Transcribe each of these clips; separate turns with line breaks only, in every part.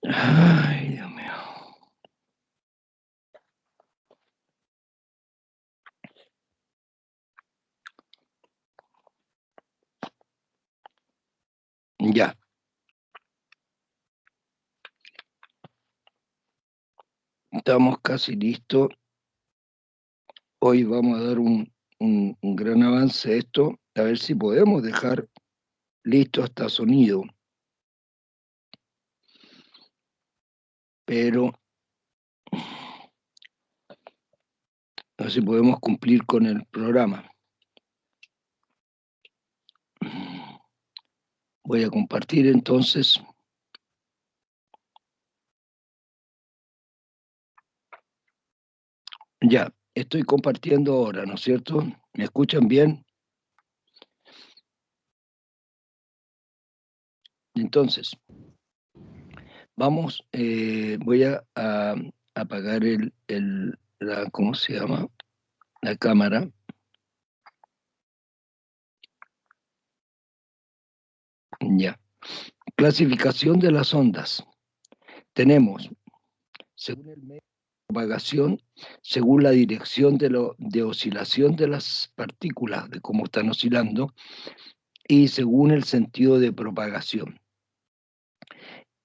Ay, Dios mío. Ya, estamos casi listos. Hoy vamos a dar un gran avance a esto, a ver si podemos dejar listo hasta sonido, pero a ver si podemos cumplir con el programa. Voy a compartir entonces. Ya, estoy compartiendo ahora, ¿no es cierto? ¿Me escuchan bien? Entonces, vamos, voy a apagar ¿cómo se llama? La cámara. Ya. Clasificación de las ondas. Tenemos, según el medio de propagación, según la dirección de oscilación de las partículas, de cómo están oscilando, y según el sentido de propagación.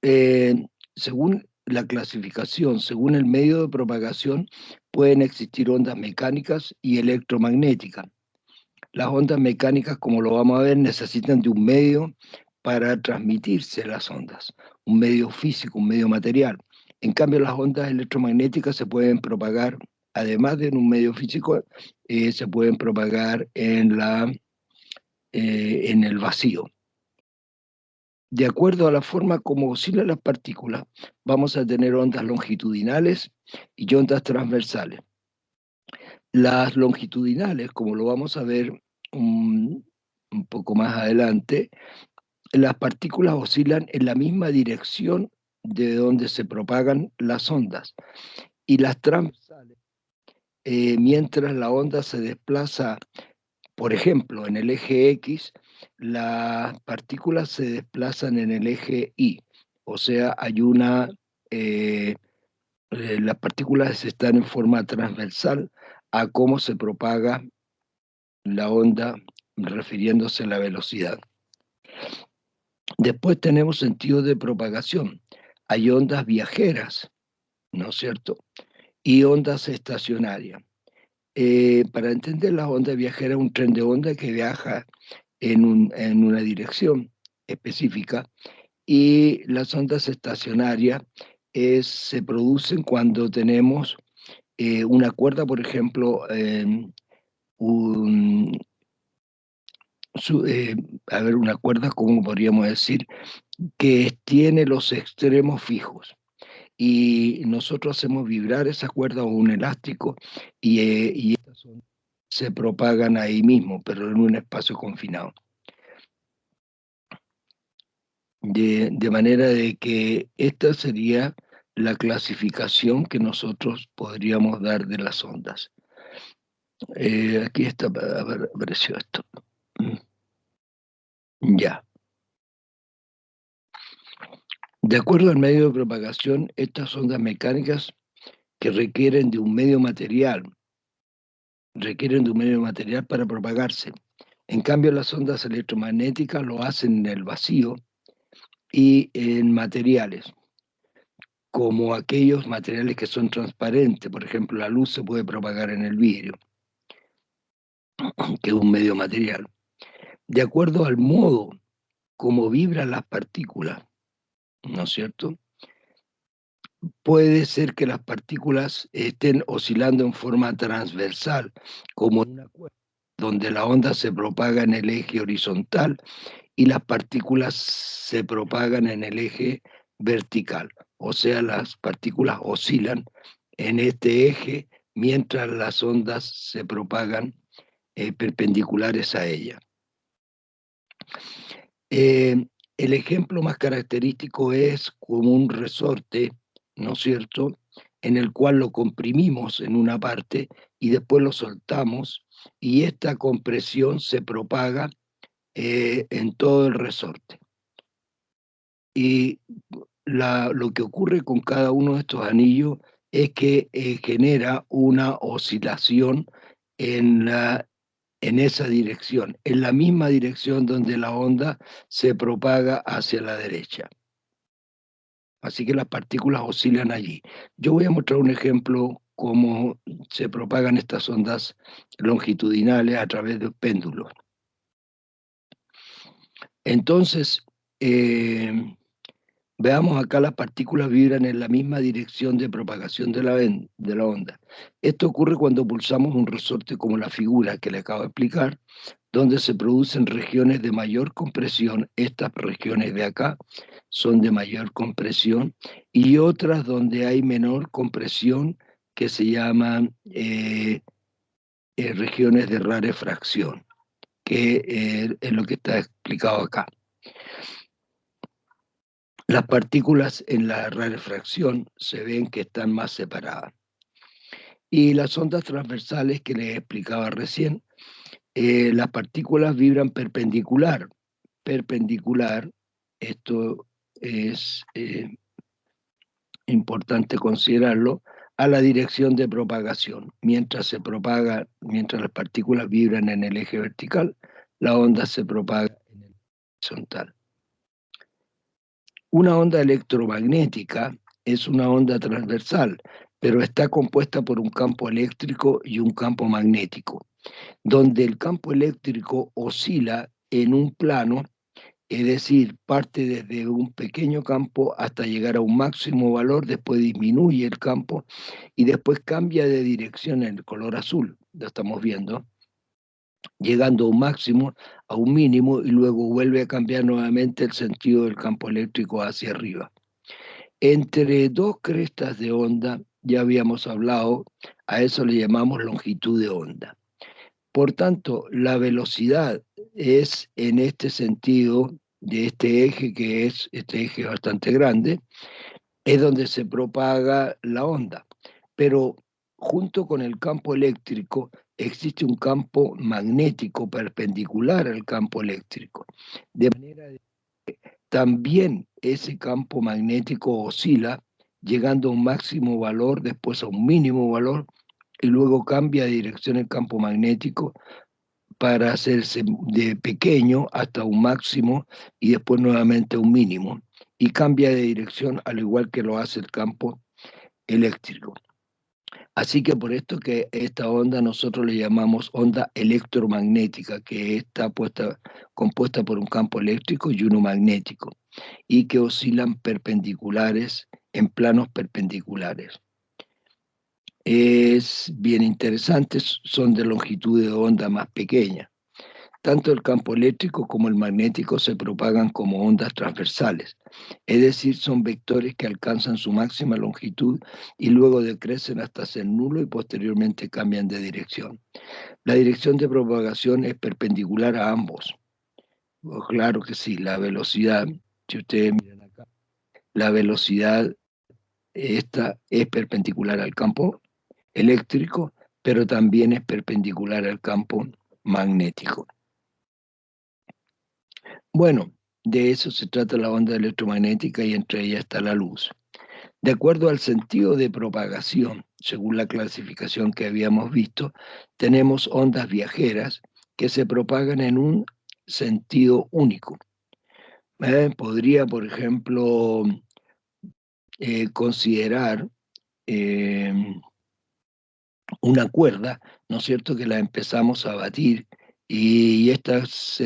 Eh, Según la clasificación, según el medio de propagación, pueden existir ondas mecánicas y electromagnéticas. Las ondas mecánicas, como lo vamos a ver, necesitan de un medio para transmitirse las ondas, un medio físico, un medio material. En cambio, las ondas electromagnéticas se pueden propagar, además de en un medio físico, se pueden propagar en el vacío. De acuerdo a la forma como oscilan las partículas, vamos a tener ondas longitudinales y ondas transversales. Las longitudinales, como lo vamos a ver un poco más adelante, las partículas oscilan en la misma dirección de donde se propagan las ondas. Y las transversales, mientras la onda se desplaza, por ejemplo, en el eje X, las partículas se desplazan en el eje Y. O sea, las partículas están en forma transversal a cómo se propaga la onda refiriéndose a la velocidad. Después tenemos sentido de propagación. Hay ondas viajeras, ¿no es cierto? Y ondas estacionarias. Para entender las ondas viajeras, un tren de onda que viaja en una dirección específica, y las ondas estacionarias se producen cuando tenemos una cuerda, por ejemplo, un, a ver, una cuerda, como podríamos decir, que tiene los extremos fijos. Y nosotros hacemos vibrar esa cuerda o un elástico y estas se propagan ahí mismo, pero en un espacio confinado. De manera de que esta sería la clasificación que nosotros podríamos dar de las ondas. Aquí está, a ver, apareció esto. Ya. De acuerdo al medio de propagación, estas ondas mecánicas que requieren de un medio material para propagarse. En cambio, las ondas electromagnéticas lo hacen en el vacío y en materiales, como aquellos materiales que son transparentes. Por ejemplo, la luz se puede propagar en el vidrio, que es un medio material. De acuerdo al modo como vibran las partículas, ¿no es cierto? Puede ser que las partículas estén oscilando en forma transversal, como en una cuerda, donde la onda se propaga en el eje horizontal y las partículas se propagan en el eje vertical. O sea, las partículas oscilan en este eje mientras las ondas se propagan perpendiculares a ella. El ejemplo más característico es como un resorte, ¿no es cierto?, en el cual lo comprimimos en una parte y después lo soltamos y esta compresión se propaga en todo el resorte. Y lo que ocurre con cada uno de estos anillos es que genera una oscilación en esa dirección, en la misma dirección donde la onda se propaga hacia la derecha. Así que las partículas oscilan allí. Yo voy a mostrar un ejemplo cómo se propagan estas ondas longitudinales a través de péndulos. Entonces, veamos acá, las partículas vibran en la misma dirección de propagación de la onda. Esto ocurre cuando pulsamos un resorte como la figura que le acabo de explicar, donde se producen regiones de mayor compresión. Estas regiones de acá son de mayor compresión, y otras donde hay menor compresión, que se llaman regiones de rarefacción, que es lo que está explicado acá. Las partículas en la rarefacción se ven que están más separadas. Y las ondas transversales que les explicaba recién, las partículas vibran perpendicular. Perpendicular, esto es importante considerarlo, a la dirección de propagación. Mientras las partículas vibran en el eje vertical, la onda se propaga en el horizontal. Una onda electromagnética es una onda transversal, pero está compuesta por un campo eléctrico y un campo magnético, donde el campo eléctrico oscila en un plano, es decir, parte desde un pequeño campo hasta llegar a un máximo valor, después disminuye el campo y después cambia de dirección en el color azul, lo estamos viendo, llegando a un máximo, a un mínimo, y luego vuelve a cambiar nuevamente el sentido del campo eléctrico hacia arriba. Entre dos crestas de onda, ya habíamos hablado, a eso le llamamos longitud de onda. Por tanto, la velocidad es en este sentido de este eje, que es este eje bastante grande, es donde se propaga la onda. Pero junto con el campo eléctrico existe un campo magnético perpendicular al campo eléctrico. De manera que también ese campo magnético oscila, llegando a un máximo valor, después a un mínimo valor, y luego cambia de dirección el campo magnético para hacerse de pequeño hasta un máximo y después nuevamente a un mínimo, y cambia de dirección al igual que lo hace el campo eléctrico. Así que por esto que esta onda nosotros le llamamos onda electromagnética, que está compuesta por un campo eléctrico y uno magnético, y que oscilan perpendiculares en planos perpendiculares. Es bien interesante, son de longitud de onda más pequeña. Tanto el campo eléctrico como el magnético se propagan como ondas transversales, es decir, son vectores que alcanzan su máxima longitud y luego decrecen hasta ser nulo y posteriormente cambian de dirección. La dirección de propagación es perpendicular a ambos. Claro que sí, la velocidad, si ustedes miran acá, la velocidad esta es perpendicular al campo eléctrico, pero también es perpendicular al campo magnético. Bueno, de eso se trata la onda electromagnética, y entre ellas está la luz. De acuerdo al sentido de propagación, según la clasificación que habíamos visto, tenemos ondas viajeras que se propagan en un sentido único. Podría, por ejemplo, considerar una cuerda, ¿no es cierto?, que la empezamos a batir, y estas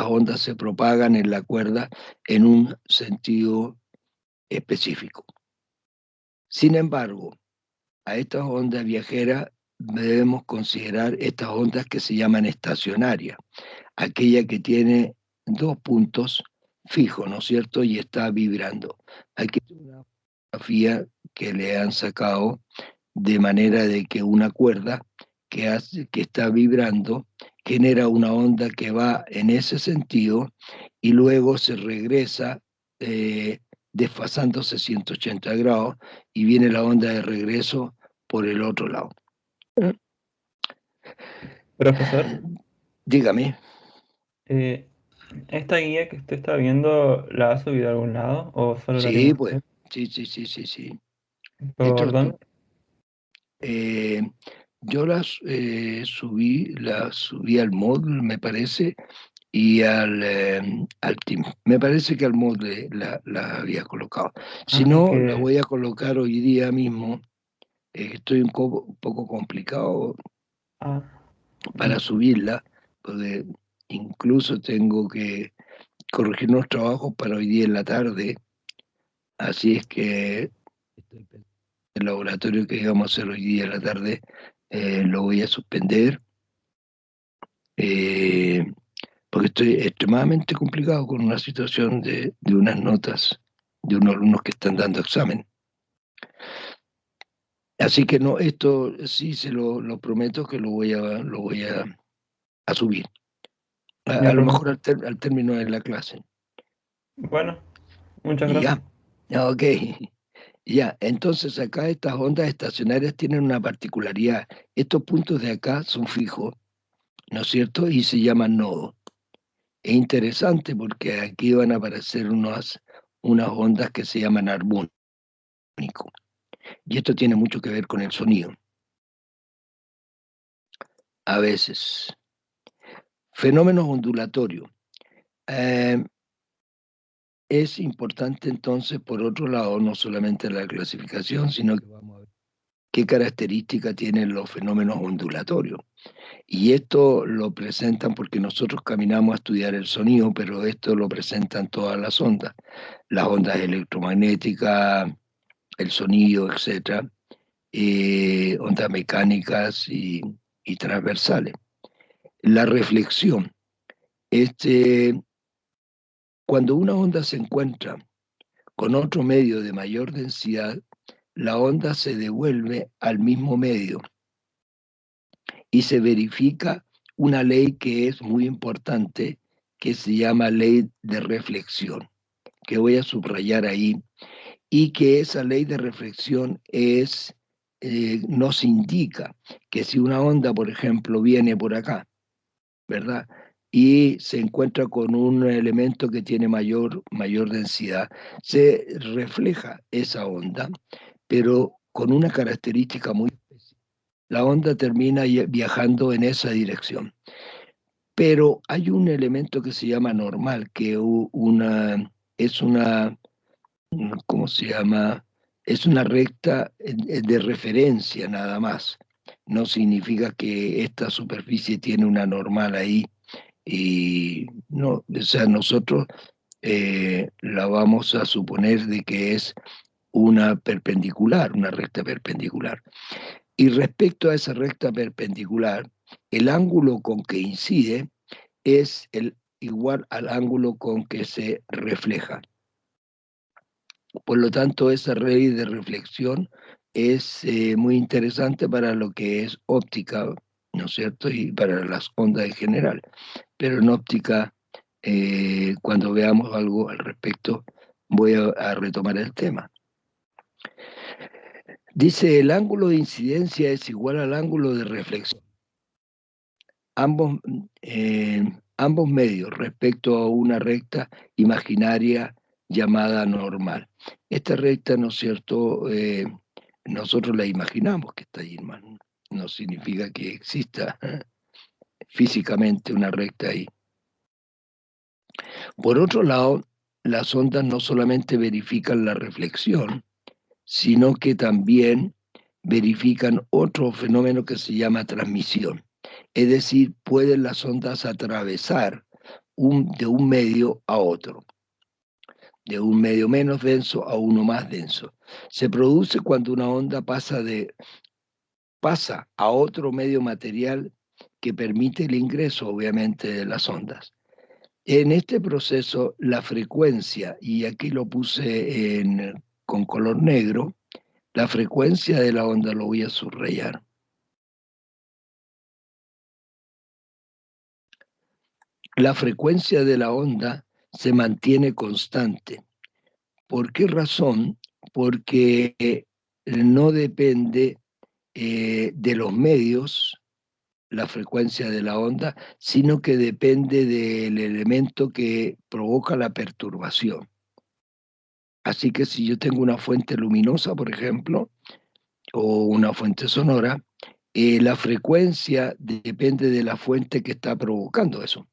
ondas se propagan en la cuerda en un sentido específico. Sin embargo, a estas ondas viajeras debemos considerar estas ondas que se llaman estacionarias, aquella que tiene dos puntos fijos, ¿no es cierto?, y está vibrando. Aquí hay una fotografía que le han sacado de manera de que una cuerda que está vibrando genera una onda que va en ese sentido y luego se regresa desfasándose 180 grados, y viene la onda de regreso por el otro lado.
Profesor,
Dígame.
¿Esta guía que usted está viendo la ha subido a algún lado o solo la tiene
Sí, pues,
usted?
sí, sí, sí, sí, sí. Esto,
¿Por dónde?
eh, yo la subí al Moodle, me parece, y al Team. Me parece que al Moodle la había colocado. Si
Ah, y
no, la
que...
voy a colocar hoy día mismo. Estoy un poco complicado
Ah,
para subirla, porque incluso tengo que corregir unos trabajos para hoy día en la tarde. Así es que estoy pensando en el laboratorio que íbamos a hacer hoy día en la tarde, lo voy a suspender, eh, porque estoy extremadamente complicado con una situación de unas notas de unos alumnos que están dando examen. Así que no, esto sí se lo prometo que lo voy a subir. A
bien,
lo mejor
profesor.
al término de la clase.
Bueno, muchas
Y
gracias.
ya, ok. Ya, entonces acá estas ondas estacionarias tienen una particularidad. Estos puntos de acá son fijos, ¿no es cierto? Y se llaman nodos. Es interesante porque aquí van a aparecer unas ondas que se llaman armónicos. Y esto tiene mucho que ver con el sonido, a veces. Fenómenos ondulatorios. Eh, es importante entonces, por otro lado, no solamente la clasificación, sino que vamos a ver qué características tienen los fenómenos ondulatorios. Y esto lo presentan porque nosotros caminamos a estudiar el sonido, pero esto lo presentan todas las ondas electromagnéticas, el sonido, etcétera, ondas mecánicas y transversales. La reflexión. Este, cuando una onda se encuentra con otro medio de mayor densidad, la onda se devuelve al mismo medio y se verifica una ley que es muy importante, que se llama ley de reflexión, que voy a subrayar ahí, y que esa ley de reflexión nos indica que si una onda, por ejemplo, viene por acá, ¿verdad? Y se encuentra con un elemento que tiene mayor densidad, se refleja esa onda, pero con una característica muy específica. La onda termina viajando en esa dirección. Pero hay un elemento que se llama normal, que es una, ¿cómo se llama? Es una recta de referencia nada más. No significa que esta superficie tiene una normal ahí y no, o sea, nosotros la vamos a suponer de que es una perpendicular, una recta perpendicular. Y respecto a esa recta perpendicular, el ángulo con que incide es igual al ángulo con que se refleja. Por lo tanto, esa ley de reflexión es muy interesante para lo que es óptica, ¿no es cierto? Y para las ondas en general. Pero en óptica, cuando veamos algo al respecto, voy a retomar el tema. Dice, el ángulo de incidencia es igual al ángulo de reflexión. Ambos, ambos medios respecto a una recta imaginaria llamada normal. Esta recta, ¿no es cierto? Nosotros la imaginamos que está ahí, hermano. No significa que exista físicamente una recta ahí. Por otro lado, las ondas no solamente verifican la reflexión, sino que también verifican otro fenómeno que se llama transmisión. Es decir, pueden las ondas atravesar de un medio a otro, de un medio menos denso a uno más denso. Se produce cuando una onda pasa a otro medio material que permite el ingreso, obviamente, de las ondas. En este proceso, la frecuencia, y aquí lo puse con color negro, la frecuencia de la onda lo voy a subrayar. La frecuencia de la onda se mantiene constante. ¿Por qué razón? Porque no depende de los medios, la frecuencia de la onda, sino que depende del elemento que provoca la perturbación. Así que si yo tengo una fuente luminosa, por ejemplo, o una fuente sonora, la frecuencia depende de la fuente que está provocando eso.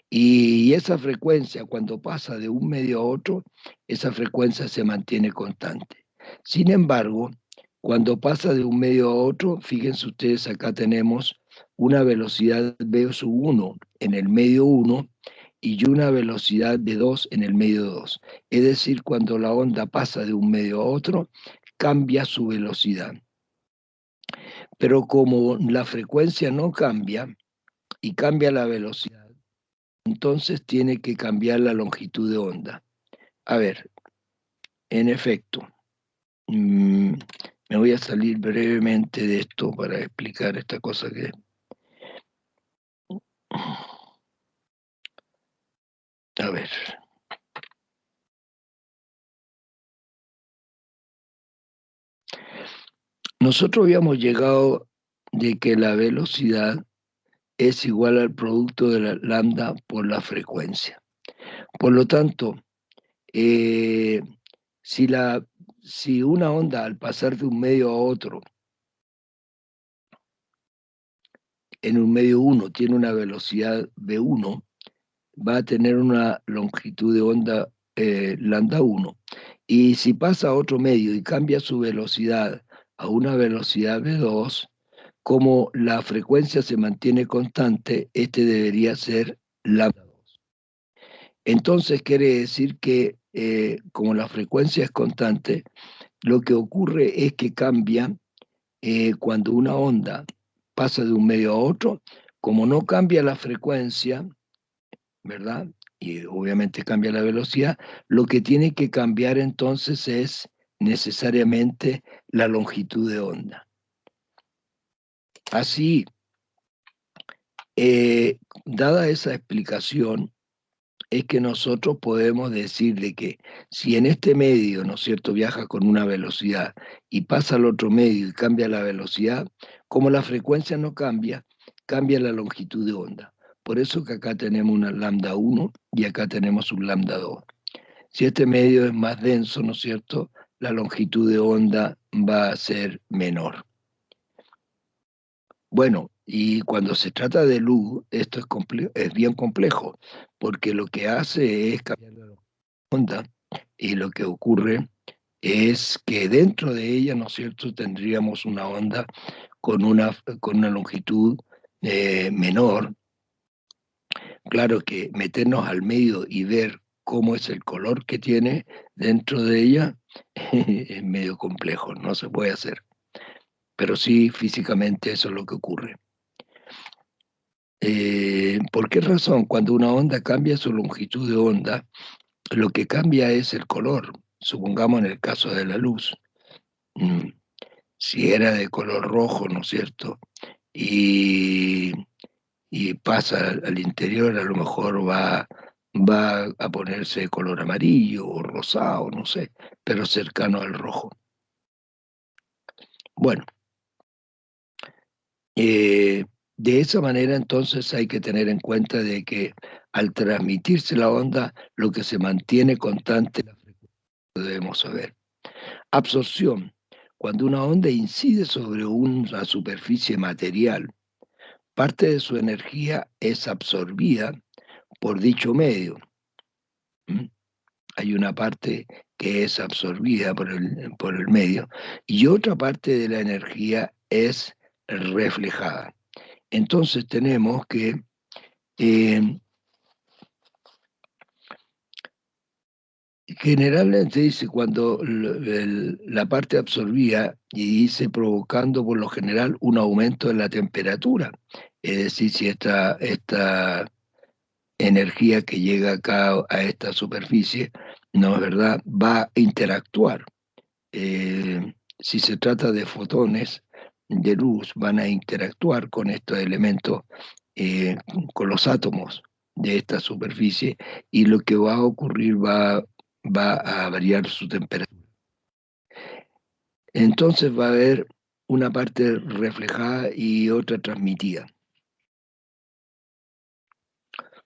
Y esa frecuencia, cuando pasa de un medio a otro, esa frecuencia se mantiene constante. Sin embargo, cuando pasa de un medio a otro, fíjense ustedes, acá tenemos una velocidad v1 en el medio 1 y una velocidad de 2 en el medio 2. Es decir, cuando la onda pasa de un medio a otro, cambia su velocidad. Pero como la frecuencia no cambia y cambia la velocidad, entonces tiene que cambiar la longitud de onda. A ver, en efecto, me voy a salir brevemente de esto para explicar esta cosa que... A ver. Nosotros habíamos llegado de que la velocidad es igual al producto de la lambda por la frecuencia. Por lo tanto, si una onda al pasar de un medio a otro, en un medio 1 tiene una velocidad v1, va a tener una longitud de onda lambda 1. Y si pasa a otro medio y cambia su velocidad a una velocidad v2, como la frecuencia se mantiene constante, este debería ser lambda 2. Entonces quiere decir que como la frecuencia es constante, lo que ocurre es que cambia cuando una onda pasa de un medio a otro, como no cambia la frecuencia, ¿verdad? Y obviamente cambia la velocidad, lo que tiene que cambiar entonces es necesariamente la longitud de onda. Así, dada esa explicación, es que nosotros podemos decir de que si en este medio, ¿no es cierto?, viaja con una velocidad y pasa al otro medio y cambia la velocidad, como la frecuencia no cambia, cambia la longitud de onda. Por eso que acá tenemos una lambda 1 y acá tenemos un lambda 2. Si este medio es más denso, ¿no es cierto?, la longitud de onda va a ser menor. Bueno, y cuando se trata de luz, esto es bien complejo, porque lo que hace es cambiar la onda y lo que ocurre es que dentro de ella, ¿no es cierto?, tendríamos una onda con una longitud menor. Claro que meternos al medio y ver cómo es el color que tiene dentro de ella es medio complejo, no se puede hacer. Pero sí, físicamente eso es lo que ocurre. ¿Por qué razón? Cuando una onda cambia su longitud de onda, lo que cambia es el color. Supongamos en el caso de la luz. Si era de color rojo, ¿no es cierto? Y, y pasa al interior, a lo mejor va a ponerse de color amarillo o rosado, no sé, pero cercano al rojo. Bueno, de esa manera entonces hay que tener en cuenta de que al transmitirse la onda, lo que se mantiene constante es la frecuencia que debemos saber. Absorción. Cuando una onda incide sobre una superficie material, parte de su energía es absorbida por dicho medio. Hay una parte que es absorbida por el medio y otra parte de la energía es reflejada. Entonces tenemos que generalmente dice cuando la parte absorbida y dice provocando por lo general un aumento de la temperatura. Es decir, si esta energía que llega acá a esta superficie, no es verdad, va a interactuar. Si se trata de fotones de luz, van a interactuar con estos elementos, con los átomos de esta superficie, y lo que va a ocurrir va a variar su temperatura. Entonces va a haber una parte reflejada y otra transmitida.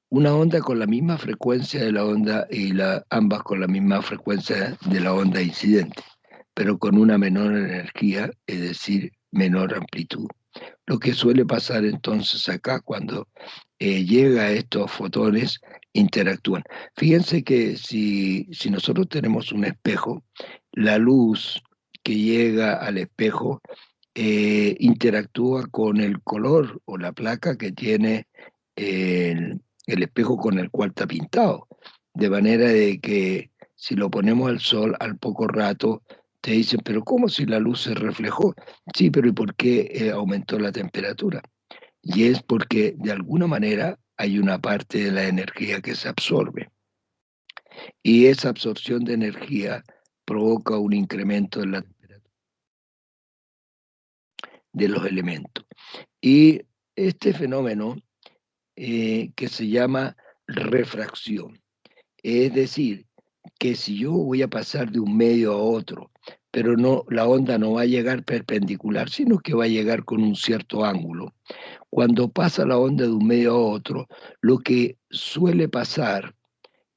una onda con la misma frecuencia de la onda y ambas con la misma frecuencia de la onda incidente, pero con una menor energía, es decir, menor amplitud. Lo que suele pasar entonces acá cuando llega a estos fotones, interactúan. Fíjense que si nosotros tenemos un espejo, la luz que llega al espejo interactúa con el color o la placa que tiene el espejo con el cual está pintado. De manera de que si lo ponemos al sol, al poco rato, te dicen, pero ¿cómo si la luz se reflejó? Sí, pero ¿y por qué aumentó la temperatura? Y es porque de alguna manera hay una parte de la energía que se absorbe. Y esa absorción de energía provoca un incremento en la temperatura de los elementos. Y este fenómeno que se llama refracción, es decir, que si yo voy a pasar de un medio a otro, pero no, la onda no va a llegar perpendicular, sino que va a llegar con un cierto ángulo. Cuando pasa la onda de un medio a otro, lo que suele pasar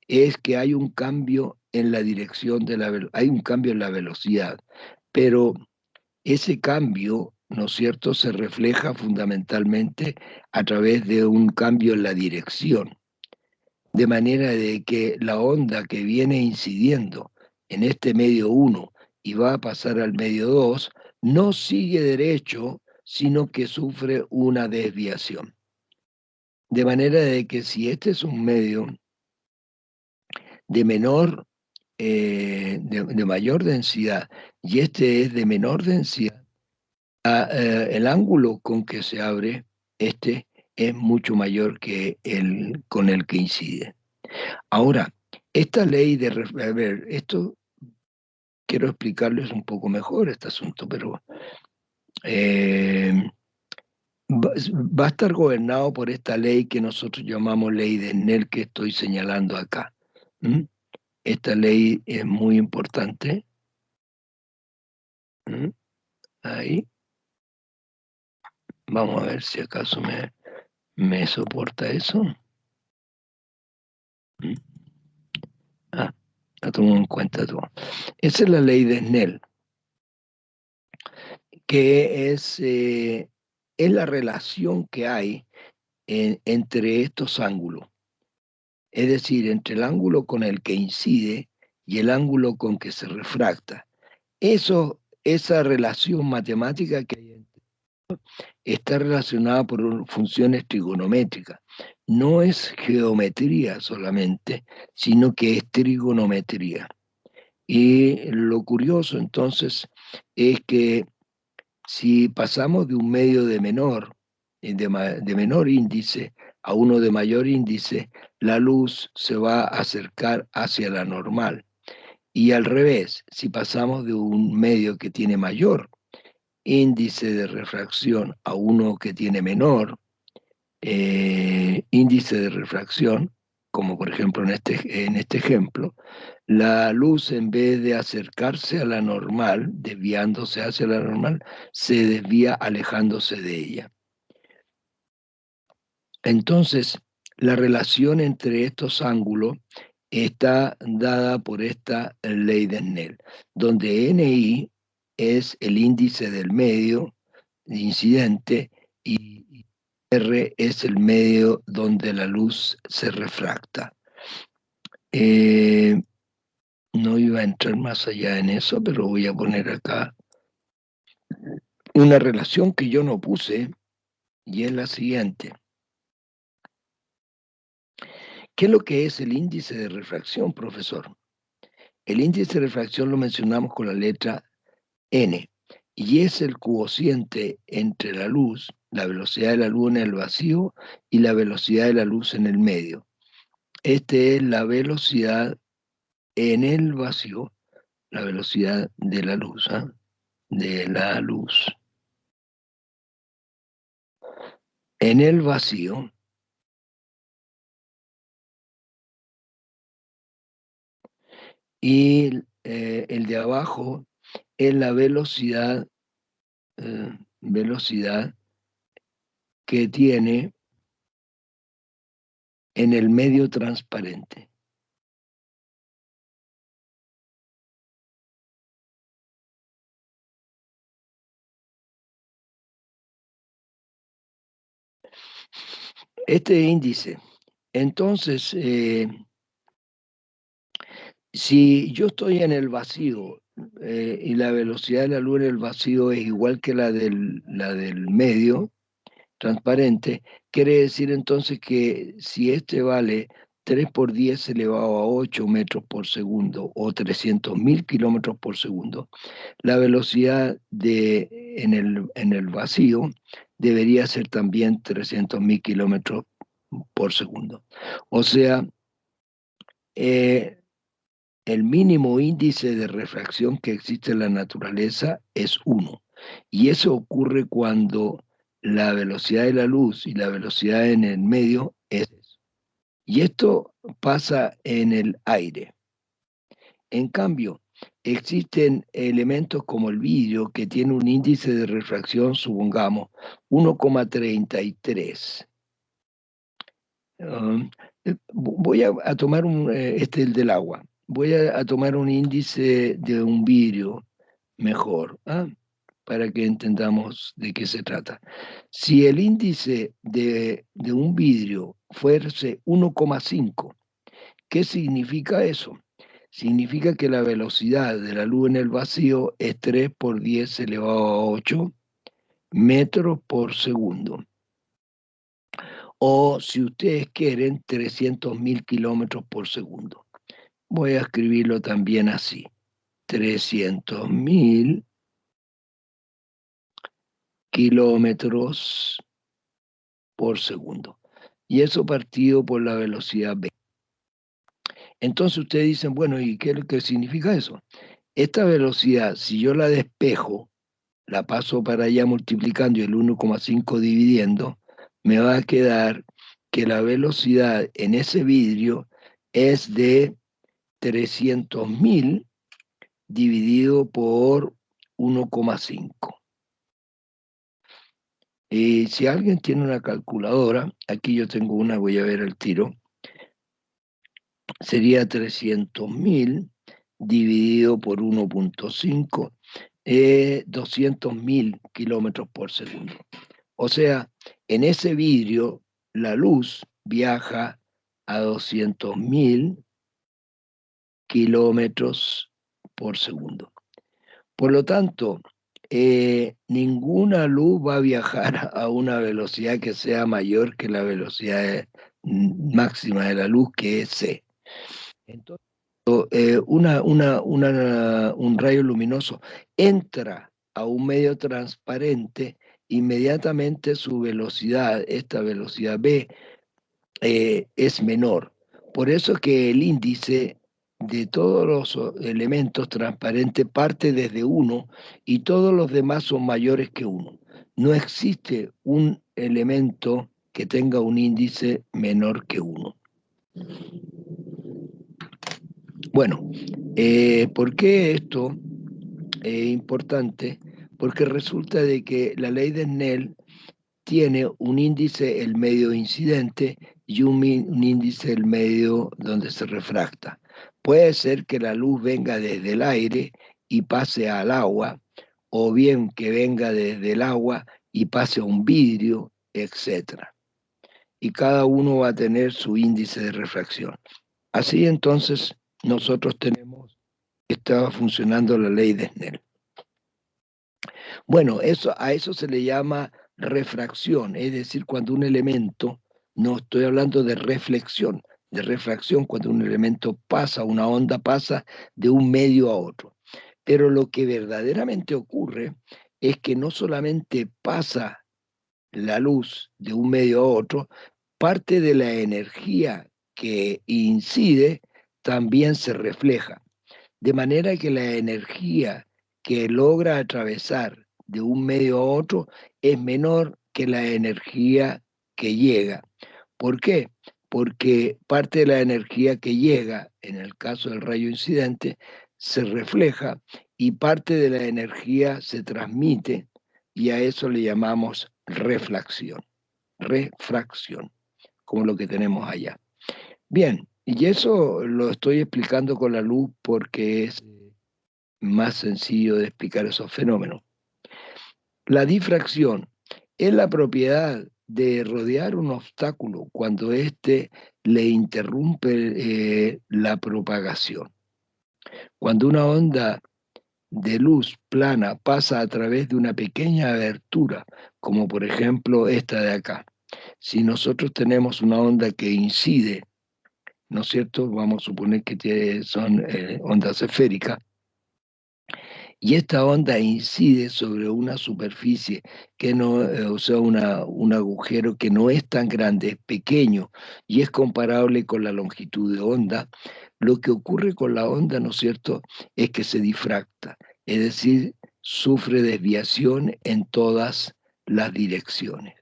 es que hay un cambio en la dirección de hay un cambio en la velocidad, pero ese cambio, ¿no es cierto?, se refleja fundamentalmente a través de un cambio en la dirección, de manera de que la onda que viene incidiendo en este medio 1 y va a pasar al medio 2 no sigue derecho, sino que sufre una desviación. De manera de que si este es un medio de menor, de mayor densidad y este es de menor densidad, el ángulo con que se abre este es mucho mayor que el con el que incide. Ahora, esta ley de... A ver, esto quiero explicarles un poco mejor este asunto, pero eh, va a estar gobernado por esta ley que nosotros llamamos ley de Snell que estoy señalando acá. ¿Mm? Esta ley es muy importante. ¿Mm? Ahí. Vamos a ver si acaso me soporta eso. ¿Mm? Ah, la tomo en cuenta todo. Esa es la ley de Snell, que es la relación que hay entre estos ángulos. Es decir, entre el ángulo con el que incide y el ángulo con que se refracta. Esa relación matemática que hay está relacionada por funciones trigonométricas. No es geometría solamente, sino que es trigonometría. Y lo curioso entonces es que si pasamos de un medio de de menor índice a uno de mayor índice, la luz se va a acercar hacia la normal. Y al revés, si pasamos de un medio que tiene mayor índice de refracción a uno que tiene menor índice de refracción, como por ejemplo en este ejemplo, la luz en vez de acercarse a la normal, desviándose hacia la normal, se desvía alejándose de ella. Entonces, la relación entre estos ángulos está dada por esta ley de Snell, donde NI es el índice del medio incidente y R es el medio donde la luz se refracta. No iba a entrar más allá en eso, pero voy a poner acá una relación que yo no puse y es la siguiente. ¿Qué es lo que es el índice de refracción, profesor? El índice de refracción lo mencionamos con la letra N y es el cociente entre la luz, la velocidad de la luz en el vacío y la velocidad de la luz en el medio. Este es la velocidad en el vacío, la velocidad de la luz, ¿eh? De la luz. En el vacío, y el de abajo es la velocidad que tiene en el medio transparente. Este índice, entonces, si yo estoy en el vacío y la velocidad de la luz en el vacío es igual que la del medio transparente, quiere decir entonces que si este vale 3 por 10 elevado a 8 metros por segundo o 300.000 kilómetros por segundo, la velocidad en el vacío debería ser también 300.000 kilómetros por segundo. O sea, el mínimo índice de refracción que existe en la naturaleza es 1. Y eso ocurre cuando la velocidad de la luz y la velocidad en el medio es eso. Y esto pasa en el aire. En cambio, existen elementos como el vidrio que tiene un índice de refracción, supongamos, 1,33. Voy a tomar el del agua. Voy a tomar un índice de un vidrio mejor, para que entendamos de qué se trata. Si el índice de un vidrio fuese 1,5, ¿qué significa eso? Significa que la velocidad de la luz en el vacío es 3 por 10 elevado a 8 metros por segundo. O si ustedes quieren, 300.000 kilómetros por segundo. Voy a escribirlo también así. 300.000 kilómetros por segundo. Y eso partido por la velocidad v. Entonces ustedes dicen, bueno, ¿y qué significa eso? Esta velocidad, si yo la despejo, la paso para allá multiplicando y el 1,5 dividiendo, me va a quedar que la velocidad en ese vidrio es de 300.000 dividido por 1,5. Si alguien tiene una calculadora, aquí yo tengo una, voy a ver el tiro, sería 300.000 dividido por 1,5, 200.000 kilómetros por segundo. O sea, en ese vidrio la luz viaja a 200.000 kilómetros por segundo. Por lo tanto, ninguna luz va a viajar a una velocidad que sea mayor que la velocidad máxima de la luz, que es c. Entonces, un rayo luminoso entra a un medio transparente, inmediatamente su velocidad, esta velocidad v, es menor. Por eso que el índice de todos los elementos transparentes parte desde 1 y todos los demás son mayores que 1. No existe un elemento que tenga un índice menor que 1. Bueno, ¿por qué esto es importante? Porque resulta de que la ley de Snell tiene un índice, el medio incidente, y un índice, el medio donde se refracta. Puede ser que la luz venga desde el aire y pase al agua, o bien que venga desde el agua y pase a un vidrio, etc. Y cada uno va a tener su índice de refracción. Así entonces nosotros tenemos que estaba funcionando la ley de Snell. Bueno, a eso se le llama refracción, es decir, cuando un elemento, no estoy hablando de reflexión, de refracción cuando un elemento pasa, una onda pasa de un medio a otro. Pero lo que verdaderamente ocurre es que no solamente pasa la luz de un medio a otro, parte de la energía que incide también se refleja. De manera que la energía que logra atravesar de un medio a otro es menor que la energía que llega. ¿Por qué? Porque parte de la energía que llega, en el caso del rayo incidente, se refleja y parte de la energía se transmite y a eso le llamamos refracción. Refracción. como lo que tenemos allá. Bien, y eso lo estoy explicando con la luz porque es más sencillo de explicar esos fenómenos. La difracción es la propiedad de rodear un obstáculo cuando éste le interrumpe la propagación. Cuando una onda de luz plana pasa a través de una pequeña abertura, como por ejemplo esta de acá. Si nosotros tenemos una onda que incide, ¿no es cierto? Vamos a suponer que son ondas esféricas, y esta onda incide sobre una superficie que no, o sea, un agujero que no es tan grande, es pequeño y es comparable con la longitud de onda. Lo que ocurre con la onda, ¿no es cierto?, es que se difracta, es decir, sufre desviación en todas las direcciones.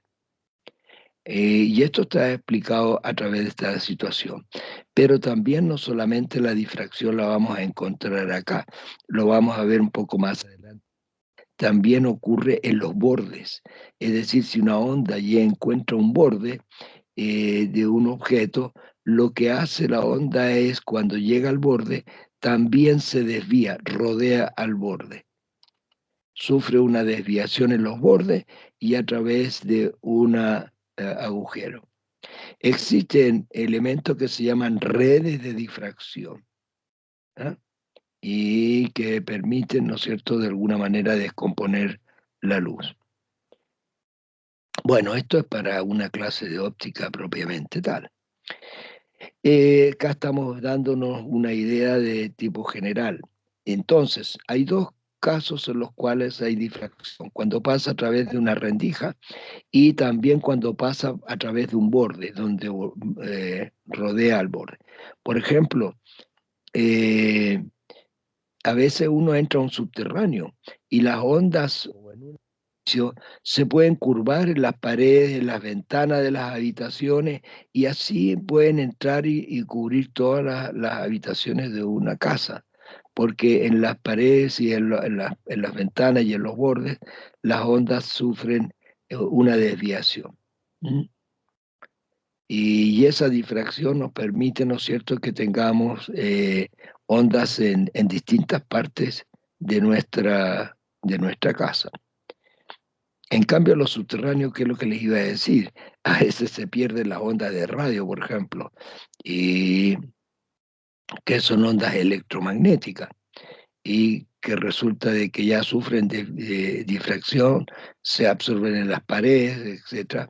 Y esto está explicado a través de esta situación. Pero también no solamente la difracción la vamos a encontrar acá, lo vamos a ver un poco más adelante. También ocurre en los bordes. Es decir, si una onda ya encuentra un borde de un objeto, lo que hace la onda es, cuando llega al borde, también se desvía, rodea al borde. Sufre una desviación en los bordes y a través de un agujero. Existen elementos que se llaman redes de difracción, ¿ah? Y que permiten, ¿no es cierto?, de alguna manera descomponer la luz. Bueno, esto es para una clase de óptica propiamente tal. Acá estamos dándonos una idea de tipo general. Entonces, hay dos casos en los cuales hay difracción: cuando pasa a través de una rendija y también cuando pasa a través de un borde, donde rodea al borde. Por ejemplo, a veces uno entra a un subterráneo y las ondas se pueden curvar en las paredes, en las ventanas de las habitaciones, y así pueden entrar y cubrir todas las habitaciones de una casa, porque en las paredes y en las ventanas y en los bordes las ondas sufren una desviación. ¿Mm? Y esa difracción nos permite, ¿no es cierto?, que tengamos ondas en distintas partes de nuestra casa. En cambio, los subterráneos, ¿qué es lo que les iba a decir? A veces se pierden las ondas de radio, por ejemplo, y que son ondas electromagnéticas, y que resulta de que ya sufren de difracción, se absorben en las paredes, etc.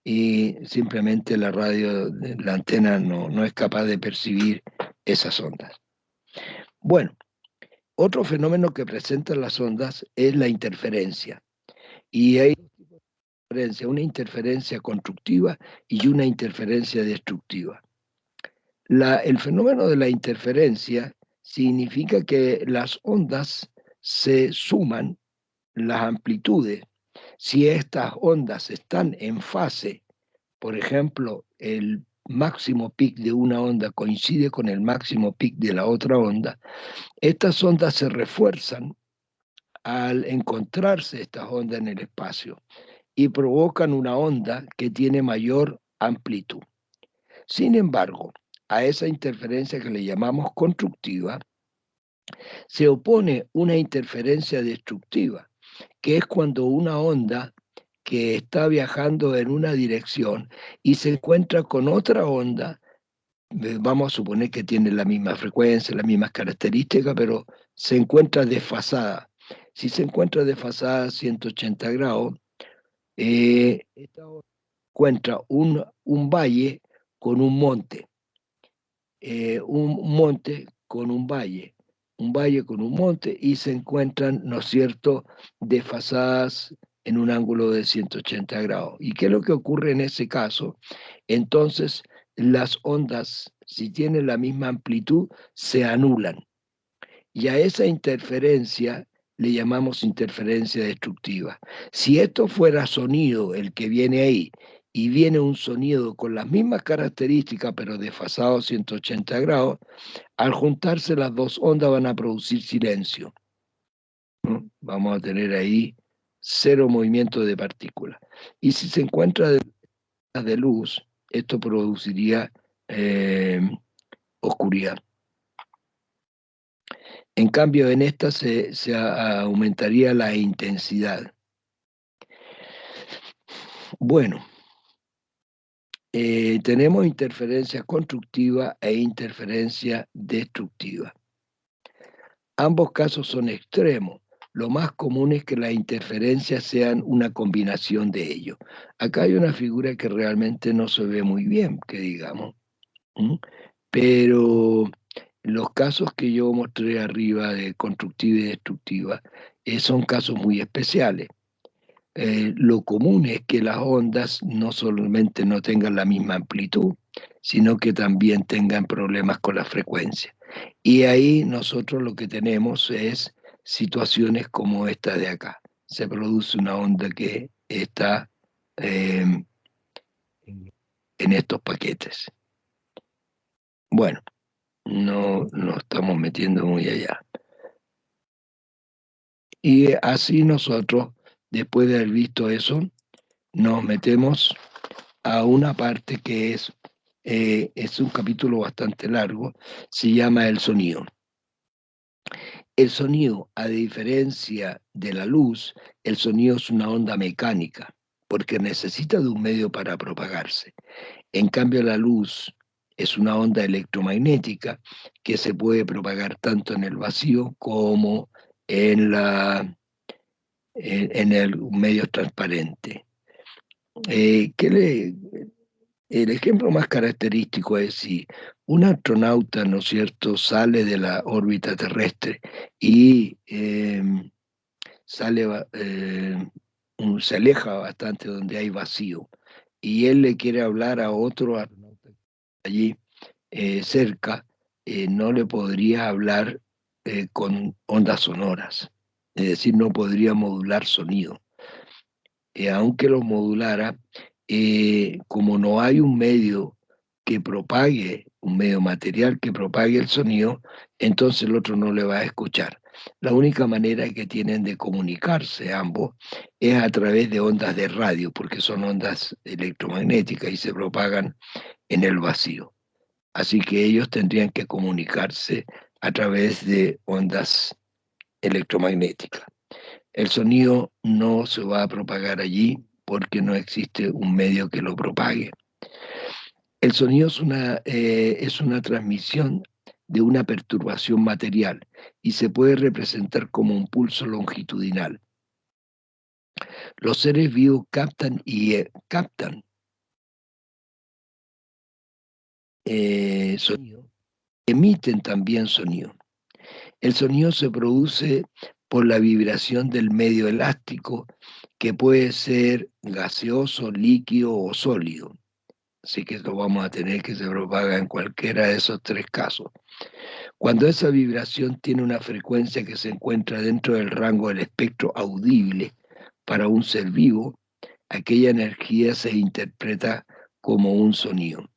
Y simplemente la radio, la antena no es capaz de percibir esas ondas. Bueno, otro fenómeno que presentan las ondas es la interferencia. Y hay una interferencia constructiva y una interferencia destructiva. El fenómeno de la interferencia significa que las ondas se suman, las amplitudes. Si estas ondas están en fase, por ejemplo, el máximo pic de una onda coincide con el máximo pic de la otra onda, estas ondas se refuerzan al encontrarse estas ondas en el espacio y provocan una onda que tiene mayor amplitud. Sin embargo, a esa interferencia que le llamamos constructiva, se opone una interferencia destructiva, que es cuando una onda que está viajando en una dirección y se encuentra con otra onda, vamos a suponer que tiene la misma frecuencia, las mismas características, pero se encuentra desfasada. Si se encuentra desfasada a 180 grados, esta onda encuentra un valle con un monte, un monte con un valle con un monte, y se encuentran, ¿no es cierto?, desfasadas en un ángulo de 180 grados. ¿Y qué es lo que ocurre en ese caso? Entonces, las ondas, si tienen la misma amplitud, se anulan. Y a esa interferencia le llamamos interferencia destructiva. Si esto fuera sonido, el que viene ahí, y viene un sonido con las mismas características, pero desfasado a 180 grados, al juntarse las dos ondas van a producir silencio, ¿no? Vamos a tener ahí cero movimiento de partículas. Y si se encuentra de luz, esto produciría oscuridad. En cambio, en esta se aumentaría la intensidad. Bueno, tenemos interferencia constructiva e interferencia destructiva. Ambos casos son extremos. Lo más común es que las interferencias sean una combinación de ellos. Acá hay una figura que realmente no se ve muy bien, que digamos. Pero los casos que yo mostré arriba de constructiva y destructiva son casos muy especiales. Lo común es que las ondas no solamente no tengan la misma amplitud, sino que también tengan problemas con la frecuencia. Y ahí nosotros lo que tenemos es situaciones como esta de acá. Se produce una onda que está en estos paquetes. Bueno, no nos estamos metiendo muy allá. Y así nosotros, después de haber visto eso, nos metemos a una parte que es un capítulo bastante largo, se llama el sonido. El sonido, a diferencia de la luz, el sonido es una onda mecánica, porque necesita de un medio para propagarse. En cambio, la luz es una onda electromagnética que se puede propagar tanto en el vacío como en el medio transparente. El ejemplo más característico es si un astronauta, ¿no es cierto?, sale de la órbita terrestre y se aleja bastante donde hay vacío, y él le quiere hablar a otro astronauta allí cerca, no le podría hablar con ondas sonoras, es decir, no podría modular sonido. Aunque lo modulara, como no hay un medio que propague, un medio material que propague el sonido, entonces el otro no le va a escuchar. La única manera que tienen de comunicarse ambos es a través de ondas de radio, porque son ondas electromagnéticas y se propagan en el vacío. Así que ellos tendrían que comunicarse a través de ondas electromagnéticas. El sonido no se va a propagar allí porque no existe un medio que lo propague. El sonido es una transmisión de una perturbación material y se puede representar como un pulso longitudinal. Los seres vivos captan sonido, emiten también sonido. El sonido se produce por la vibración del medio elástico, que puede ser gaseoso, líquido o sólido. Así que esto vamos a tener que se propaga en cualquiera de esos tres casos. Cuando esa vibración tiene una frecuencia que se encuentra dentro del rango del espectro audible para un ser vivo, aquella energía se interpreta como un sonido.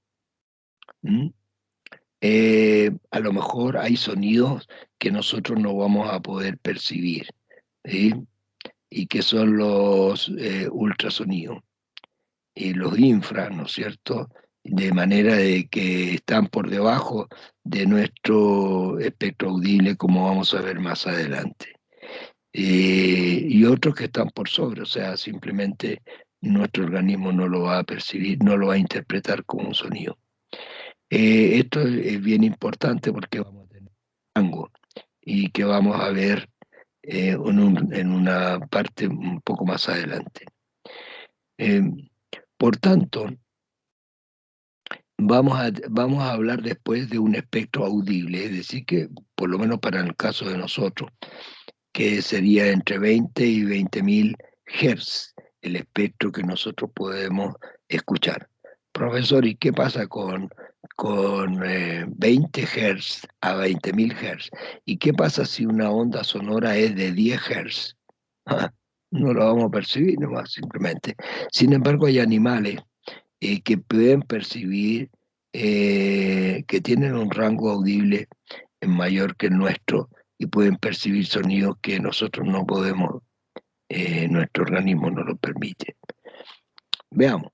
A lo mejor hay sonidos que nosotros no vamos a poder percibir, ¿sí? Y que son los ultrasonidos y los infra, ¿no es cierto? De manera de que están por debajo de nuestro espectro audible, como vamos a ver más adelante. Y otros que están por sobre, o sea, simplemente nuestro organismo no lo va a percibir, no lo va a interpretar como un sonido. Esto es bien importante porque vamos a tener rango y que vamos a ver en una parte un poco más adelante. Por tanto, vamos a hablar después de un espectro audible, es decir, que por lo menos para el caso de nosotros, que sería entre 20 y 20.000 Hz, el espectro que nosotros podemos escuchar. Profesor, ¿y qué pasa con 20 Hz a 20.000 Hz? ¿Y qué pasa si una onda sonora es de 10 Hz? No lo vamos a percibir nomás, simplemente. Sin embargo, hay animales que pueden percibir, que tienen un rango audible mayor que el nuestro y pueden percibir sonidos que nosotros no podemos, nuestro organismo no lo permite. Veamos.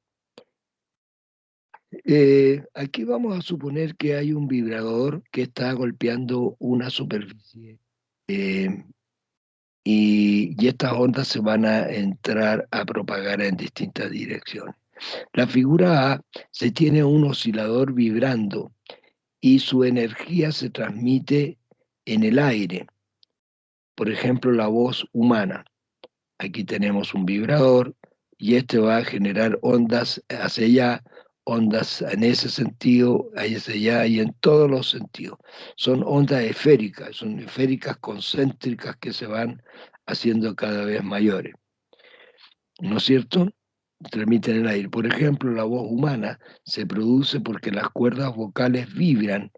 Aquí vamos a suponer que hay un vibrador que está golpeando una superficie eh, y estas ondas se van a entrar a propagar en distintas direcciones. La figura A se tiene un oscilador vibrando y su energía se transmite en el aire. Por ejemplo, la voz humana. Aquí tenemos un vibrador y este va a generar ondas hacia allá, ondas en ese sentido, hacia allá y en todos los sentidos. Son ondas esféricas, son esféricas concéntricas que se van haciendo cada vez mayores. ¿No es cierto? Transmiten el aire. Por ejemplo, la voz humana se produce porque las cuerdas vocales vibran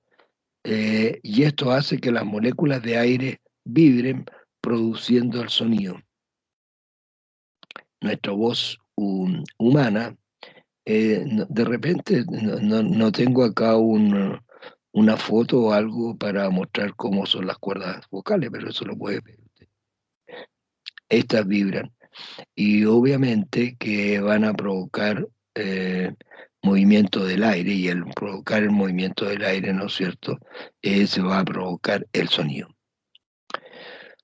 y esto hace que las moléculas de aire vibren produciendo el sonido. Nuestra voz humana, de repente no tengo acá una foto o algo para mostrar cómo son las cuerdas vocales, pero eso lo puede ver usted. Estas vibran y obviamente que van a provocar movimiento del aire y al provocar el movimiento del aire, ¿no es cierto? Se va a provocar el sonido.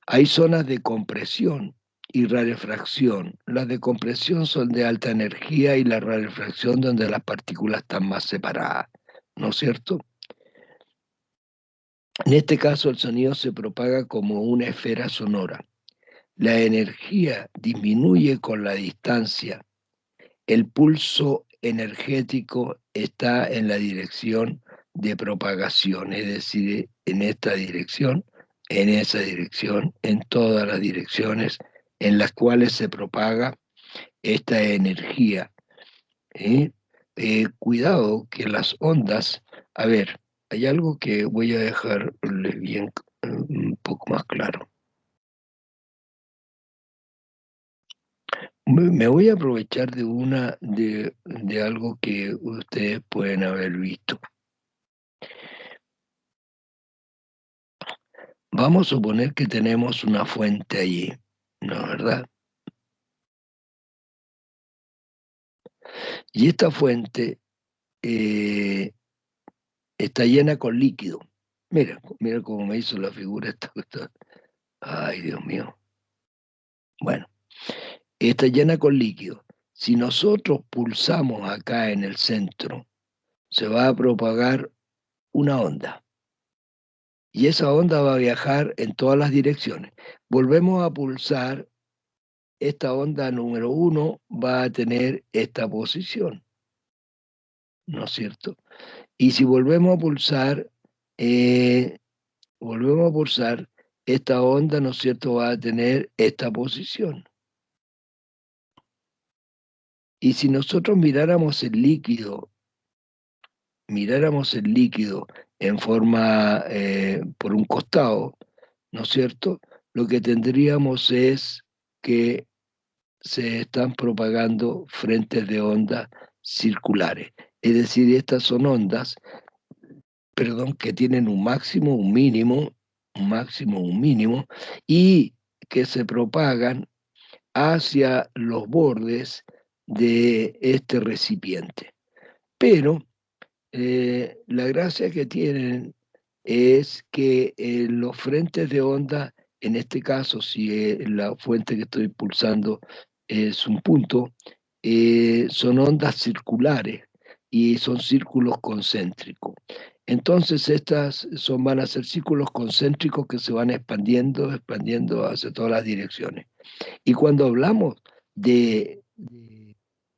Hay zonas de compresión y rarefacción. Las de compresión son de alta energía y la rarefacción donde las partículas están más separadas, ¿no es cierto? En este caso el sonido se propaga como una esfera sonora. La energía disminuye con la distancia. El pulso energético está en la dirección de propagación, es decir, en esta dirección, en esa dirección, en todas las direcciones en las cuales se propaga esta energía. ¿Eh? Cuidado que las ondas, a ver, hay algo que voy a dejarle bien un poco más claro. Me voy a aprovechar de algo que ustedes pueden haber visto. Vamos a suponer que tenemos una fuente allí, ¿no es verdad? Y esta fuente eh, está llena con líquido. Mira cómo me hizo la figura esta. Ay, Dios mío. Bueno, está llena con líquido. Si nosotros pulsamos acá en el centro, se va a propagar una onda. Y esa onda va a viajar en todas las direcciones. Volvemos a pulsar, esta onda número 1 va a tener esta posición, ¿no es cierto? Y si eh, volvemos a pulsar, esta onda, ¿no es cierto?, va a tener esta posición. Y si nosotros miráramos el líquido en forma por un costado, ¿no es cierto? Lo que tendríamos es que se están propagando frentes de onda circulares. Es decir, estas son ondas, perdón, que tienen un máximo, un mínimo, un máximo, un mínimo, y que se propagan hacia los bordes de este recipiente. Pero la gracia que tienen es que los frentes de onda, en este caso, si la fuente que estoy pulsando es un punto, son ondas circulares y son círculos concéntricos. Entonces van a ser círculos concéntricos que se van expandiendo, expandiendo hacia todas las direcciones. Y cuando hablamos de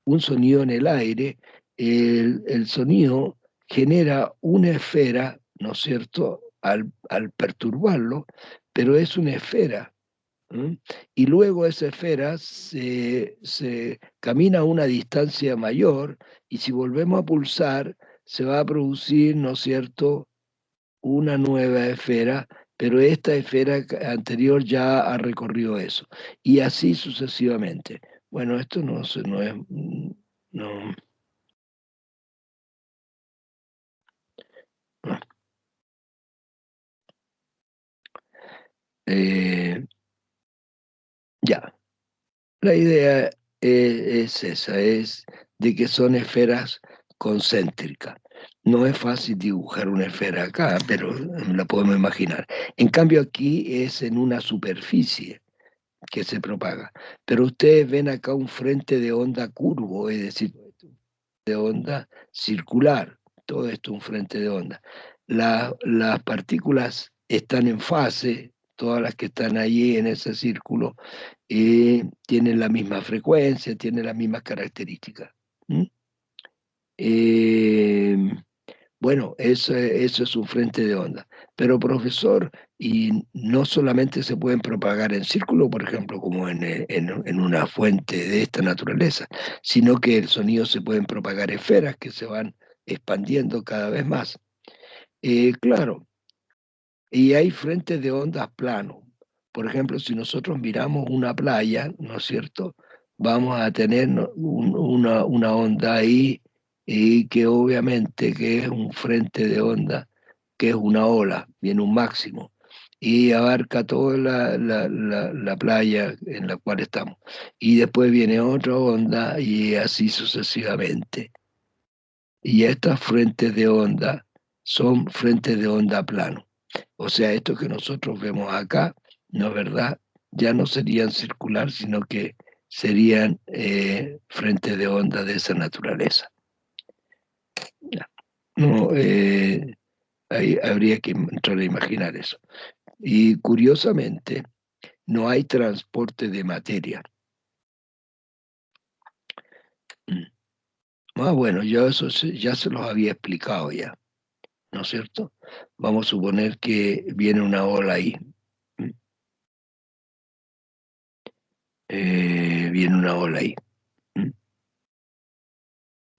un sonido en el aire, el sonido genera una esfera, ¿no es cierto?, al perturbarlo, pero es una esfera. ¿Mm? Y luego esa esfera se camina a una distancia mayor y si volvemos a pulsar, se va a producir, ¿no es cierto?, una nueva esfera, pero esta esfera anterior ya ha recorrido eso. Y así sucesivamente. Bueno, esto no es... No, no. Eh, ya, la idea es esa, es de que son esferas concéntrica. No es fácil dibujar una esfera acá, pero la podemos imaginar. En cambio aquí es en una superficie que se propaga. Pero ustedes ven acá un frente de onda curvo, es decir, de onda circular. Todo esto es un frente de onda. Las partículas están en fase, todas las que están allí en ese círculo, tienen la misma frecuencia, tienen las mismas características. ¿Mm? Eh, bueno, eso es un frente de onda. Pero profesor, y no solamente se pueden propagar en círculo, por ejemplo, como en una fuente de esta naturaleza, sino que el sonido se pueden propagar esferas que se van expandiendo cada vez más. Claro, y hay frentes de ondas planos. Por ejemplo, si nosotros miramos una playa, ¿no es cierto? Vamos a tener una onda ahí y que obviamente que es un frente de onda, que es una ola, viene un máximo y abarca toda la playa en la cual estamos. Y después viene otra onda y así sucesivamente. Y estas frentes de onda son frentes de onda plano. O sea, esto que nosotros vemos acá, ¿no es verdad? Ya no serían circular, sino que serían frentes de onda de esa naturaleza. No, ahí habría que entrar a imaginar eso. Y curiosamente, no hay transporte de materia. Bueno, yo eso ya se los había explicado ya, ¿no es cierto? Vamos a suponer que viene una ola ahí. Viene una ola ahí.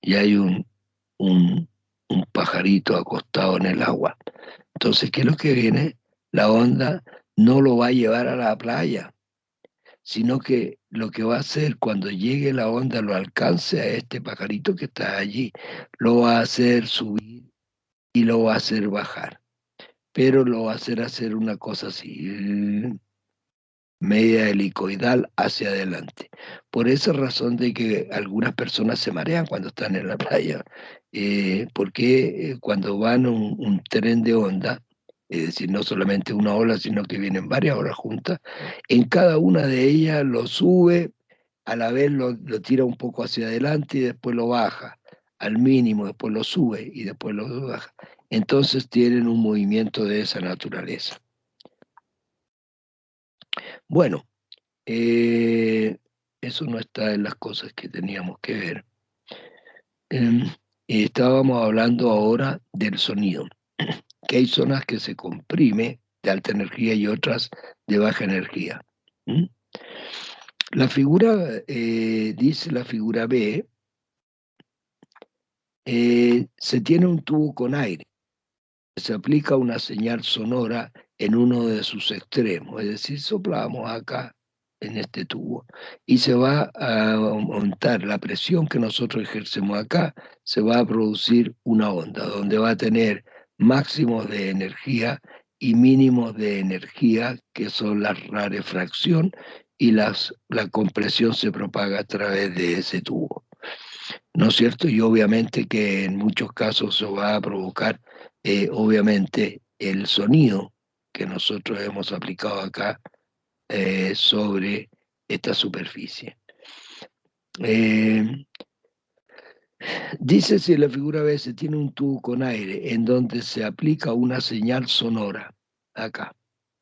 Y hay un, un pajarito acostado en el agua. Entonces, ¿qué es lo que viene? La onda no lo va a llevar a la playa, sino que lo que va a hacer cuando llegue la onda, lo alcance a este pajarito que está allí, lo va a hacer subir y lo va a hacer bajar, pero lo va a hacer una cosa así, media helicoidal hacia adelante. Por esa razón de que algunas personas se marean cuando están en la playa, porque cuando van un tren de onda, es decir, no solamente una ola, sino que vienen varias olas juntas, en cada una de ellas lo sube, a la vez lo tira un poco hacia adelante y después lo baja al mínimo, después lo sube y después lo baja. Entonces tienen un movimiento de esa naturaleza. Bueno, eso no está en las cosas que teníamos que ver. Estábamos hablando ahora del sonido, que hay zonas que se comprime de alta energía y otras de baja energía. ¿Mm? La figura, dice la figura B, se tiene un tubo con aire, se aplica una señal sonora en uno de sus extremos, es decir, soplamos acá en este tubo y se va a aumentar la presión que nosotros ejercemos acá, se va a producir una onda donde va a tener máximos de energía y mínimos de energía, que son la rarefacción y la compresión se propaga a través de ese tubo. ¿No es cierto? Y obviamente que en muchos casos se va a provocar, obviamente, el sonido que nosotros hemos aplicado acá sobre esta superficie. Dice si la figura B se tiene un tubo con aire en donde se aplica una señal sonora, acá,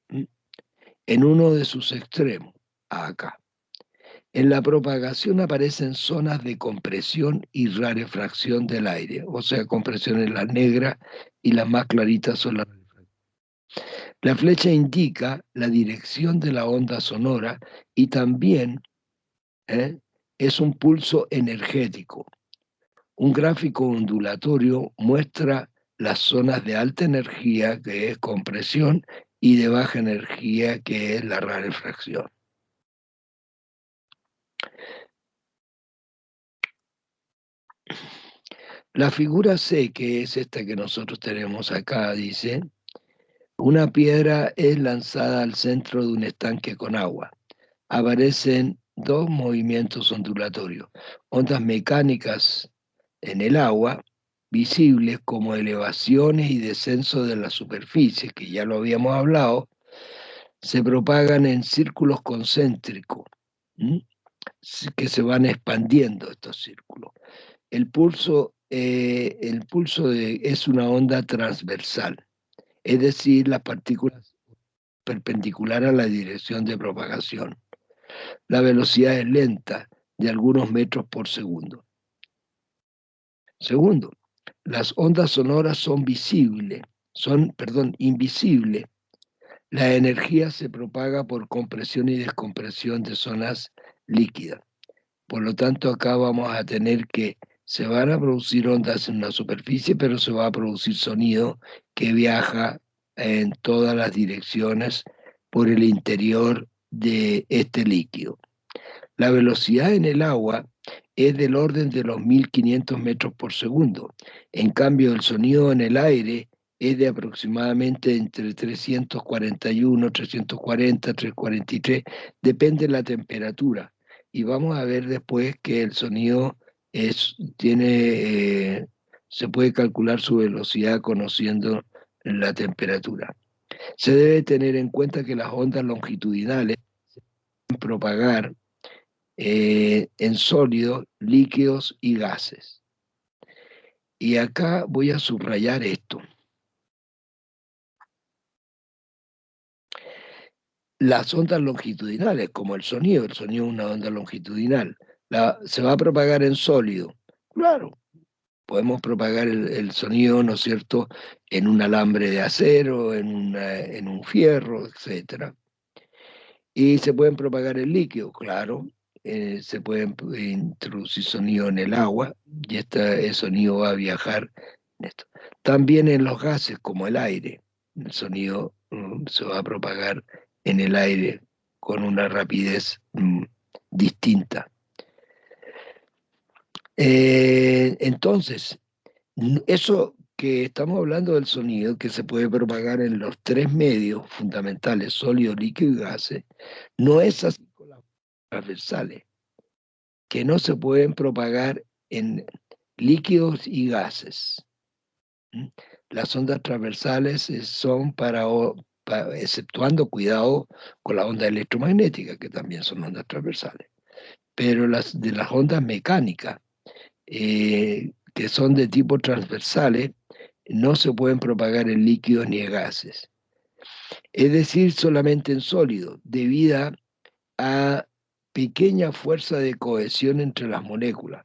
en uno de sus extremos, acá. En la propagación aparecen zonas de compresión y rarefacción del aire, o sea, compresión en las negras y las más claritas son las rarefacciones. La flecha indica la dirección de la onda sonora y también es un pulso energético. Un gráfico ondulatorio muestra las zonas de alta energía, que es compresión, y de baja energía, que es la rarefacción. La figura C, que es esta que nosotros tenemos acá, dice, una piedra es lanzada al centro de un estanque con agua. Aparecen dos movimientos ondulatorios, ondas mecánicas en el agua visibles como elevaciones y descensos de la superficie, que ya lo habíamos hablado, se propagan en círculos concéntricos, que se van expandiendo estos círculos. El pulso es una onda transversal, es decir, las partículas perpendicular a la dirección de propagación. La velocidad es lenta, de algunos metros por segundo. Segundo, las ondas sonoras son invisibles. La energía se propaga por compresión y descompresión de zonas líquidas. Por lo tanto, acá vamos a tener que se van a producir ondas en la superficie, pero se va a producir sonido que viaja en todas las direcciones por el interior de este líquido. La velocidad en el agua es del orden de los 1500 metros por segundo. En cambio, el sonido en el aire es de aproximadamente entre 341, 340, 343, depende de la temperatura. Y vamos a ver después que el sonido se puede calcular su velocidad conociendo la temperatura. Se debe tener en cuenta que las ondas longitudinales se pueden propagar en sólidos, líquidos y gases. Y acá voy a subrayar esto. Las ondas longitudinales, como el sonido es una onda longitudinal, se va a propagar en sólido. Claro, podemos propagar el sonido, ¿no es cierto?, en un alambre de acero, en un fierro, etc. Y se pueden propagar en líquido, claro. Se pueden introducir sonido en el agua y el sonido va a viajar en esto. También en los gases, como el aire, el sonido se va a propagar en el aire con una rapidez distinta. Entonces, eso que estamos hablando del sonido, que se puede propagar en los tres medios fundamentales, sólido, líquido y gases, no es así con las transversales, que no se pueden propagar en líquidos y gases. Las ondas transversales son exceptuando cuidado con la onda electromagnética, que también son ondas transversales, pero las ondas mecánicas, que son de tipo transversales, no se pueden propagar en líquidos ni en gases. Es decir, solamente en sólidos, debido a pequeña fuerza de cohesión entre las moléculas.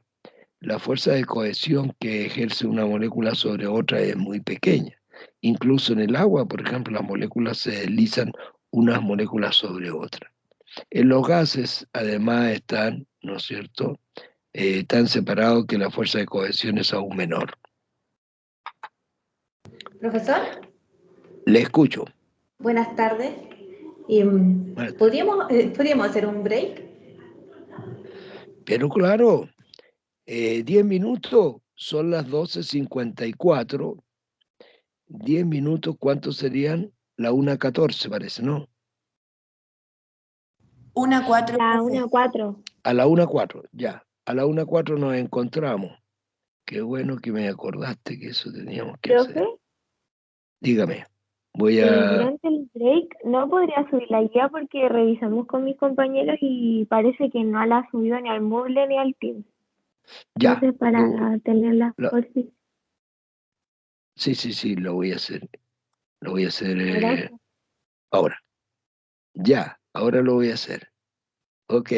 La fuerza de cohesión que ejerce una molécula sobre otra es muy pequeña. Incluso en el agua, por ejemplo, las moléculas se deslizan unas moléculas sobre otras. En los gases, además, están, ¿no es cierto?, tan separados que la fuerza de cohesión es aún menor.
Profesor.
Le escucho.
Buenas tardes. ¿Podríamos hacer un break?
Pero claro, 10 minutos, son las 12:54. 10 minutos, ¿cuántos serían? La 1:14 parece, ¿no?
1:04.
La 1:04.
A la 1:04, ya. A la 1:04 nos encontramos. Qué bueno que me acordaste que eso teníamos que hacer.
¿Profe?
Dígame. Voy a...
Durante el break no podría subir la guía porque revisamos con mis compañeros y parece que no la ha subido ni al Moodle ni al Teams.
Ya.
Entonces, para tenerla por sí.
Sí, lo voy a hacer. Lo voy a hacer ahora. Ya, ahora lo voy a hacer. Ok.